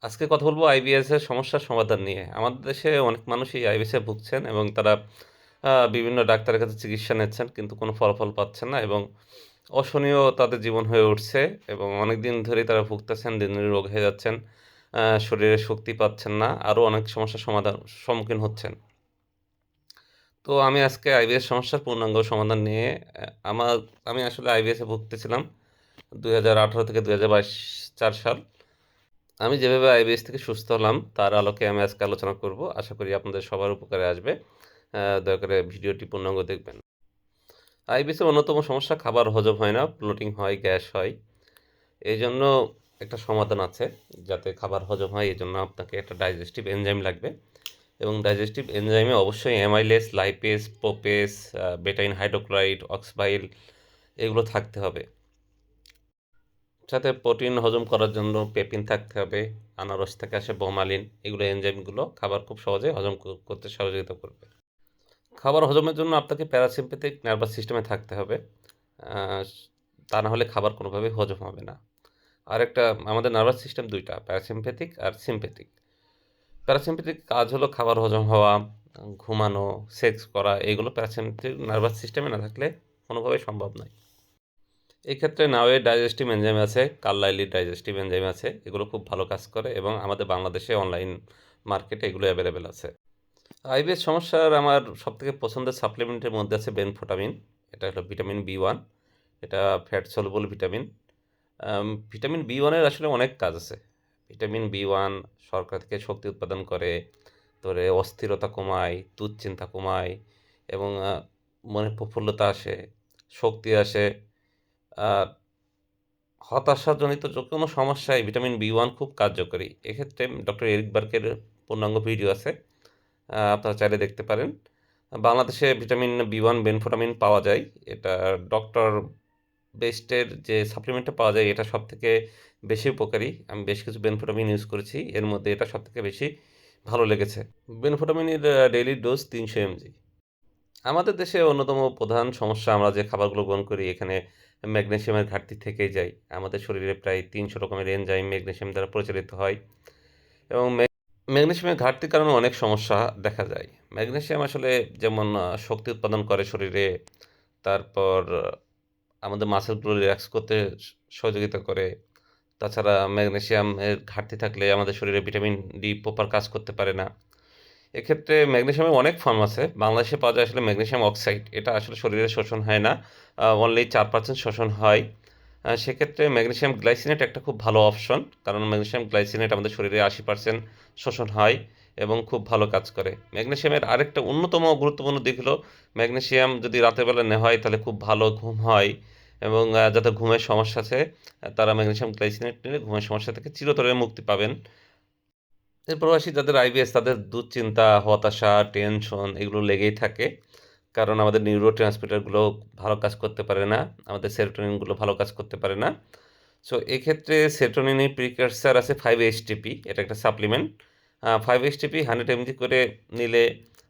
আজকে কথা বলবো আইবিএস এর সমস্যার সমাধান নিয়ে। আমাদের দেশে অনেক মানুষই আইবিএস এ ভুগছেন এবং তারা বিভিন্ন ডাক্তারের কাছে চিকিৎসা নিচ্ছেন কিন্তু কোনো ফলাফল পাচ্ছেন না এবং অসহনীয় তাদের জীবন হয়ে উঠছে এবং অনেকদিন ধরেই তারা ভুগতেছেন, দিন, দিন রোগ হয়ে যাচ্ছেন। শরীরে শক্তি পাচ্ছেন না। আরো অনেক সমস্যার সম্মুখীন হচ্ছেন। তো আমি আজকে আইবিএস সমস্যার পূর্ণাঙ্গ সমাধান নিয়ে আমার আমি আসলে আইবিএস এ ভুগতেছিলাম ২০১৮ থেকে ২০২২ ৪ সাল। আমি যেভাবে আইবিএস থেকে সুস্থ হলাম তার আলোকে আমি আজকে আলোচনা করব। আশা করি আপনাদের সবার উপকারে আসবে। দয়া করে ভিডিওটি পূর্ণাঙ্গ দেখবেন। আইবিএস এর অন্যতম সমস্যা খাবার হজম হয় না, ব্লোটিং হয়, গ্যাস হয়। এইজন্য একটা সমাধান আছে যাতে খাবার হজম হয় এজন্য আপনাকে একটা ডাইজেস্টিভ এনজাইম লাগবে এবং ডাইজেস্টিভ এনজাইমে অবশ্যই অ্যামাইলেজ, লাইপেজ, প্রোপেজ, বেটাইন হাইড্রোক্লোরাইড, অক্সবাইল এগুলো থাকতে হবে। সাথে প্রোটিন হজম করার জন্য পেপিন থাকতে হবে। আনারস থেকে আসে বোমালিন, এগুলো এনজাইমগুলো খাবার খুব সহজে হজম করতে সহযোগিতা করবে। খাবার হজমের জন্য আপনাকে প্যারাসিম্প্যাথিক নার্ভাস সিস্টেমে থাকতে হবে। আহ, তা না হলে খাবার কোনোভাবেই হজম হবে না। আর একটা আমাদের নার্ভাস সিস্টেম দুইটা, প্যারাসিম্প্যাথিক আর সিম্প্যাথিক। প্যারাসিম্প্যাথিক কাজ হলো খাবার হজম হওয়া, ঘুমানো, সেক্স করা, এগুলো প্যারাসিম্প্যাথিক নার্ভাস সিস্টেমে না থাকলে কোনোভাবেই সম্ভব নয়। এই ক্ষেত্রে নাওয়ে ডাইজেস্টিভ এনজাইম আছে, কার্লাইলি ডাইজেস্টিভ এনজাইম আছে, এগুলো খুব ভালো কাজ করে এবং আমাদের বাংলাদেশে অনলাইন মার্কেটে এগুলো অ্যাভেলেবেল আছে। আইবিএস সমস্যার আমার সবথেকে পছন্দের সাপ্লিমেন্টের মধ্যে আছে বেনফোটামিন। এটা হলো ভিটামিন বি 1। এটা fat soluble vitamin. Vitamin B 1-এর আসলে অনেক কাজ আছে। ভিটামিন বি 1 শর্করা থেকে শক্তি উৎপাদন করে, তোরে অস্থিরতা কমায়, দুশ্চিন্তা কমায় এবং মনে প্রফুল্লতা আসে, শক্তি আসে। আর হতাশাজনিত যে কোনো সমস্যায় ভিটামিন বি 1 খুব কার্যকরী। এক্ষেত্রে ডক্টর এরিক বার্কের পূর্ণাঙ্গ ভিডিও আছে, আপনারা চাইলে দেখতে পারেন। বাংলাদেশে ভিটামিন বি 1 বেনফোটামিন পাওয়া যায়। এটা ডক্টর বেস্টের যে সাপ্লিমেন্টটা পাওয়া যায় এটা সবথেকে বেশি উপকারী। আমি বেশ কিছু বেনফোটামিন ইউজ করেছি, এর মধ্যে এটা সবথেকে বেশি ভালো লেগেছে। বেনফোটামিনের ডেইলি ডোজ ৩০০ mg। আমাদের দেশে অন্যতম প্রধান সমস্যা, আমরা যে খাবারগুলো গ্রহণ করি এখানে ম্যাগনেসিয়ামের ঘাটতি থেকেই যায়। আমাদের শরীরে প্রায় ৩০০ রকমের এনজাইম ম্যাগনেসিয়াম দ্বারা পরিচালিত হয় এবং ম্যাগনেসিয়ামের ঘাটতির কারণে অনেক সমস্যা দেখা যায়। ম্যাগনেসিয়াম আসলে যেমন শক্তি উৎপাদন করে শরীরে, তারপর আমাদের মাসেলগুলো রিল্যাক্স করতে সহযোগিতা করে। তাছাড়া ম্যাগনেসিয়ামের ঘাটতি থাকলে আমাদের শরীরে ভিটামিন ডি প্রপার কাজ করতে পারে না। এক্ষেত্রে ম্যাগনেসিয়ামের অনেক ফর্ম আছে। বাংলাদেশে পাওয়া যায় আসলে ম্যাগনেসিয়াম অক্সাইড। এটা আসলে শরীরে শোষণ হয় না। অনলি 4% শোষণ হয়। সেক্ষেত্রে ম্যাগনেসিয়াম গ্লাইসিনেট একটা খুব ভালো অপশন। কারণ ম্যাগনেসিয়াম গ্লাইসিনেট আমাদের শরীরে 80% শোষণ হয় এবং খুব ভালো কাজ করে। ম্যাগনেসিয়ামের আরেকটা অন্যতম গুরুত্বপূর্ণ দিক হলো ম্যাগনেসিয়াম যদি রাতের বেলা নেওয়া হয় তাহলে খুব ভালো ঘুম হয় এবং যাদের ঘুমের সমস্যা আছে তারা ম্যাগনেসিয়াম গ্লাইসিনেট নিলে ঘুমের সমস্যা থেকে চিরতরে মুক্তি পাবেন। এর প্রবাসী যাদের আইবিএস তাদের দুশ্চিন্তা, হতাশা, টেনশন এগুলো লেগেই থাকে। কারণ আমাদের নিউরো ট্রান্সমিটারগুলো ভালো কাজ করতে পারে না। আমাদের সেরোটোনিনগুলো ভালো কাজ করতে পারে না। সো এক্ষেত্রে সেরোটোনিনের প্রিকারসর আছে 5-HTP। এটা একটা সাপ্লিমেন্ট। 5-HTP 100 mg করে নিলে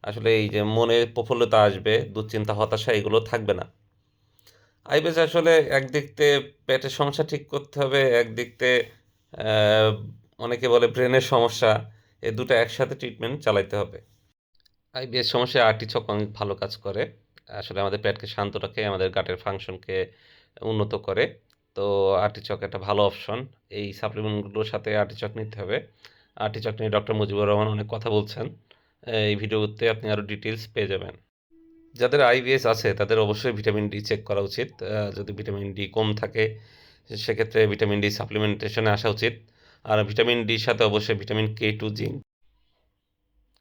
আসলে এই যে মনে প্রফুল্লতা আসবে, দুশ্চিন্তা, হতাশা এগুলো থাকবে না। আইবিএস আসলে একদিক থেকে পেটের সমস্যা ঠিক করতে হবে, একদিক থেকে আহ, অনেকে বলে ব্রেনের সমস্যা, এই দুটো একসাথে ট্রিটমেন্ট চালাইতে হবে। আইবিএস সমস্যায় আর্টিচক অনেক ভালো কাজ করে। আসলে আমাদের পেটকে শান্ত রাখে, আমাদের গাটের ফাংশনকে উন্নত করে। তো আর্টিচক একটা ভালো অপশন। এই সাপ্লিমেন্টগুলোর সাথে আর্টিচক নিতে হবে। আর্টিচক নিয়ে ডক্টর মুজিবুর রহমান অনেক কথা বলছেন। এই ভিডিওতে আপনি আরও ডিটেলস পেয়ে যাবেন। যাদের আইবিএস আছে তাদের অবশ্যই ভিটামিন ডি চেক করা উচিত। যদি ভিটামিন ডি কম থাকে সেক্ষেত্রে ভিটামিন ডি সাপ্লিমেন্টেশনে আসা উচিত। আর ভিটামিন ডির সাথে অবশ্যই ভিটামিন K2 জিঙ্ক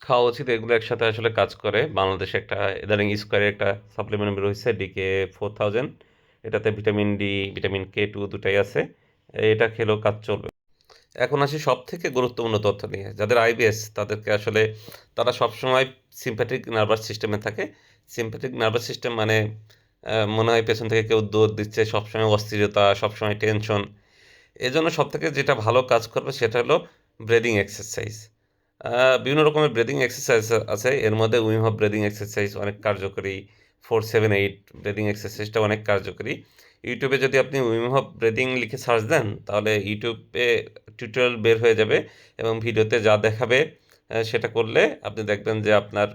খাওয়া উচিত। এগুলো একসাথে আসলে কাজ করে। বাংলাদেশে একটা ইদানিং স্কোয়ারের একটা সাপ্লিমেন্ট বের হয়েছে DK4000। এটাতে ভিটামিন ডি, ভিটামিন K2 দুটাই আছে। এটা খেলেও কাজ চলবে। এখন আসি সব থেকে গুরুত্বপূর্ণ তথ্য নিয়ে। যাদের আইবিএস তাদেরকে আসলে তারা সবসময় সিম্প্যাথিক নার্ভাস সিস্টেমে থাকে। সিম্প্যাথিক নার্ভাস সিস্টেম মানে মনে হয় পেছন থেকে কেউ দৌড় দিচ্ছে, সবসময় অস্থিরতা, সবসময় টেনশন। এজন্য সবথেকে যেটা ভালো কাজ করবে সেটা হলো ব্রিদিং এক্সারসাইজ। বিভিন্ন রকমের ব্রিদিং এক্সারসাইজ আছে। এর মধ্যে উইম হফ ব্রিদিং এক্সারসাইজ অনেক কার্যকরী। 4-7-8 ব্রিদিং এক্সারসাইজটা অনেক কার্যকরী। ইউটিউবে যদি আপনি উইম হোফ ব্রিদিং লিখে সার্চ দেন তাহলে ইউটিউবে টিউটোরিয়াল বের হয়ে যাবে এবং ভিডিওতে যা দেখাবে সেটা করলে আপনি দেখবেন যে আপনার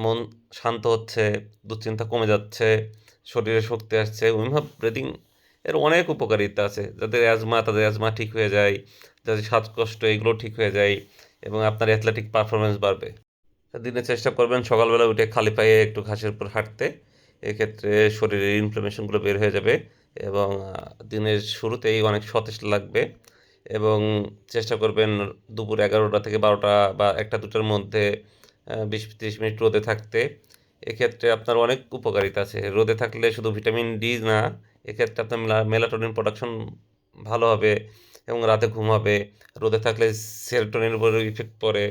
মন শান্ত হচ্ছে, দুশ্চিন্তা কমে যাচ্ছে, শরীরে শক্তি আসছে। উইম হোফ ব্রিদিং এর অনেক উপকারিতা আছে। যাদের অ্যাজমা তাদের অ্যাজমা ঠিক হয়ে যায়, যাদের শ্বাসকষ্ট এগুলো ঠিক হয়ে যায় এবং আপনার অ্যাথলেটিক পারফরমেন্স বাড়বে। দিনে চেষ্টা করবেন সকালবেলা উঠে খালি পায়ে একটু ঘাসের উপর হাঁটতে। এক্ষেত্রে শরীরের ইনফ্লামেশনগুলো বের হয়ে যাবে এবং দিনের শুরুতেই অনেক সতেজ লাগবে এবং চেষ্টা করবেন দুপুর 11টা থেকে 12টা বা 1টা-2টার মধ্যে 20-30 মিনিট রোদে থাকতে। এক্ষেত্রে আপনার অনেক উপকারিতা আছে। রোদে থাকলে শুধু ভিটামিন ডি না, এক্ষেত্রে আপনার মেলাটোনিন প্রোডাকশন ভালো হবে এবং রাতে ঘুম হবে। রোদে থাকলে সেরোটোনিনের উপর ইফেক্ট পড়ে।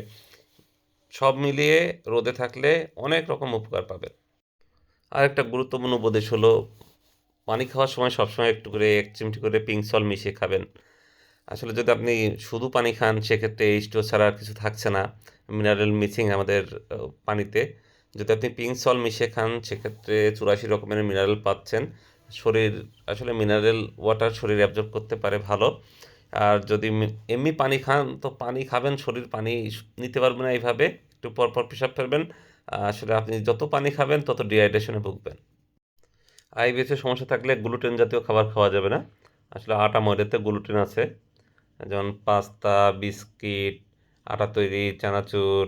সব মিলিয়ে রোদে থাকলে অনেক রকম উপকার পাবেন। আরেকটা গুরুত্বপূর্ণ উপদেশ হলো পানি খাওয়ার সময় সবসময় একটু করে 1 চিমটি করে পিঙ্ক সল্ট মিশিয়ে খাবেন। আসলে যদি আপনি শুধু পানি খান সেক্ষেত্রে H2O ছাড়া আর কিছু থাকছে না। মিনারেল মিসিং আমাদের পানিতে। যদি আপনি পিঙ্ক সল্ট মিশিয়ে খান সেক্ষেত্রে 84 রকমের মিনারেল পাচ্ছেন। শরীর আসলে মিনারেল ওয়াটার শরীর অ্যাবজর্ব করতে পারে ভালো। আর যদি এমনি পানি খান তো পানি খাবেন, শরীর পানি নিতে পারবে না এইভাবে। একটু পরপর পেশাব ফেলবেন। আসলে আপনি যত পানি খাবেন তত ডিহাইড্রেশনে ভুগবেন। আইবিএসের সমস্যা থাকলে গ্লুটেন জাতীয় খাবার খাওয়া যাবে না। আসলে আটা ময়দাতে গ্লুটেন আছে। যেমন পাস্তা, বিস্কিট, আটা তৈরি চানাচুর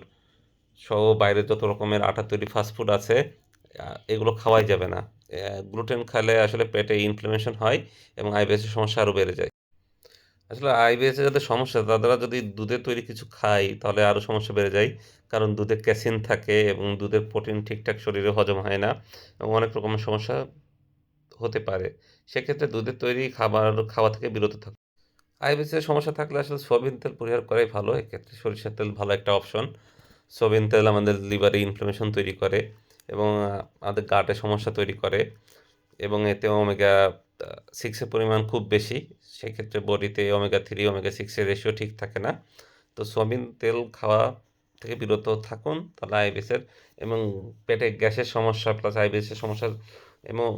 সহ বাইরে যত রকমের আটা তৈরি ফাস্টফুড আছে এগুলো খাওয়াই যাবে না। গ্লুটেন খেলে আসলে পেটে ইনফ্লামেশন হয় এবং আইবিএসের সমস্যা আরও বেড়ে যায়। আসলে আইবিএসের যাদের সমস্যা তারা যদি দুধের তৈরি কিছু খায় তাহলে আরও সমস্যা বেড়ে যায়। কারণ দুধে ক্যাসিন থাকে এবং দুধের প্রোটিন ঠিকঠাক শরীরে হজম হয় না এবং অনেক রকমের সমস্যা হতে পারে। সেক্ষেত্রে দুধের তৈরি খাবার খাওয়া থেকে বিরত থাকুন। আইবিএসের সমস্যা থাকলে আসলে সয়াবিন তেল পরিহার করাই ভালো। এক্ষেত্রে সরিষার তেল ভালো একটা অপশন। সয়াবিন তেল আমাদের লিভারে ইনফ্লামেশন তৈরি করে এবং আমাদের গাটে সমস্যা তৈরি করে এবং এতে ওমেগা 6 এর পরিমাণ খুব বেশি। সেক্ষেত্রে বডিতে ওমেগা 3, ওমেগা 6 এর রেশিও ঠিক থাকে না। তো সয়াবিন তেল খাওয়া থেকে বিরত থাকুন। তাহলে আইবিএসের এবং পেটে গ্যাসের সমস্যা প্লাস আইবিএসের সমস্যা এবং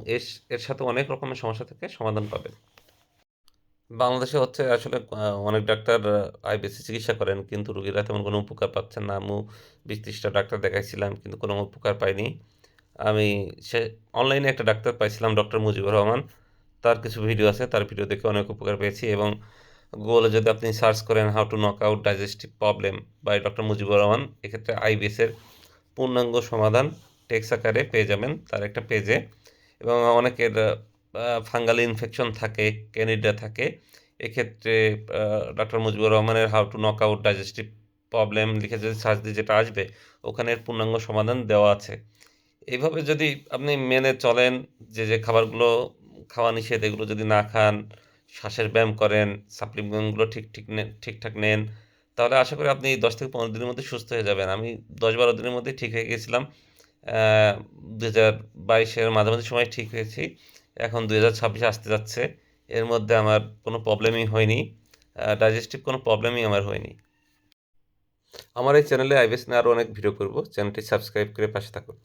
এর সাথে অনেক রকমের সমস্যা থেকে সমাধান পাবেন। বাংলাদেশে হচ্ছে আসলে অনেক ডাক্তার আইবিএসের চিকিৎসা করেন কিন্তু রোগীরা তেমন কোনো উপকার পাচ্ছেন না। আমিও ২০-৩০টা ডাক্তার দেখাইছিলাম কিন্তু কোনো উপকার পাইনি। আমি সে অনলাইনে একটা ডাক্তার পাইছিলাম ডক্টর মুজিবুর রহমান। তার কিছু ভিডিও আছে, তার ভিডিও দেখে অনেক উপকার পেয়েছি এবং গুগলে যদি আপনি সার্চ করেন how to knock out digestive problem by doctor Mujibur Rahman, এক্ষেত্রে আইবিএসের পূর্ণাঙ্গ সমাধান টেক্সট আকারে পেয়ে যাবেন তার একটা পেজে এবং অনেকের ফাঙ্গাল ইনফেকশন থাকে, ক্যান্ডিডা থাকে। এক্ষেত্রে ডক্টর মুজিবুর রহমানের how to knock out digestive problem লিখে যদি সার্চ দিয়ে যেটা আসবে ওখানে এর পূর্ণাঙ্গ সমাধান দেওয়া আছে। এইভাবে যদি আপনি মেনে চলেন যে খাবারগুলো খাওয়া নিষেধ এগুলো যদি না খান, শ্বাসের ব্যায়াম করেন, সাপ্লিমেন্টগুলো ঠিকঠাক নেন, তাহলে আশা করি আপনি ১০ থেকে ১৫ দিনের মধ্যে সুস্থ হয়ে যাবেন। আমি ১০-১২ দিনের মধ্যেই ঠিক হয়ে গেছিলাম। ২০২২ এর মাঝামাঝি সময়ে ঠিক হয়েছি। এখন ২০২৬ আসতে যাচ্ছে। এর মধ্যে আমার কোনো প্রবলেমই হয়নি। ডাইজেস্টিভ কোনো প্রবলেমই আমার হয়নি। আমার এই চ্যানেলে আইবিএস নিয়ে আরও অনেক ভিডিও করব। চ্যানেলটি সাবস্ক্রাইব করে পাশে থাকুন।